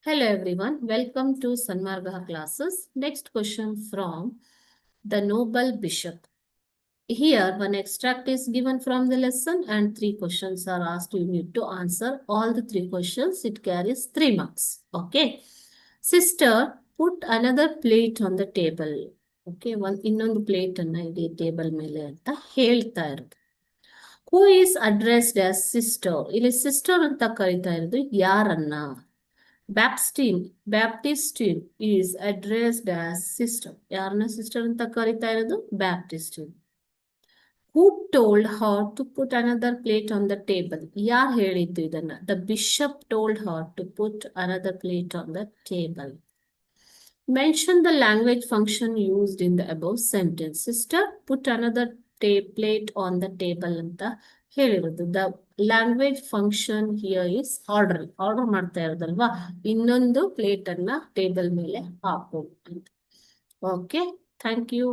Hello everyone, welcome to Sanmarga classes. Next question from the Noble Bishop. Here one extract is given from the lesson and 3 questions are asked. You need to answer all the 3 questions. It carries 3 marks. Okay. Sister, put another plate on the table. Okay, ಇನ್ನೊಂದು plate ಅನ್ನ ಇಡಿ table ಮೇಲೆ ಅಂತ ಹೇಳ್ತಾ ಇರೋದು. Who is addressed as sister? ಇಲ್ಲಿ sister ಅಂತ ಕರೀತಾ ಇರೋದು ಯಾರನ್ನ? Baptistine is addressed as sister. ಯಾರನ್ನ ಸಿಸ್ಟರ್ ಅಂತ ಕರೀತಾ ಇರೋದು? Baptistine. Who told her to put another plate on the table? ಯಾರು ಹೇಳಿದ್ದು ಇದನ್ನ? The bishop told her to put another plate on the table. Mention the language function used in the above sentence. Sister, put another plate on the table ಅಂತ ಹೇಳಿರೋದು. The language function here is order ಮಾಡ್ತಾ ಇರೋದಲ್ವಾ, ಇನ್ನೊಂದು plate ಅನ್ನ table ಮೇಲೆ ಹಾಕು ಅಂತ. Okay, thank you.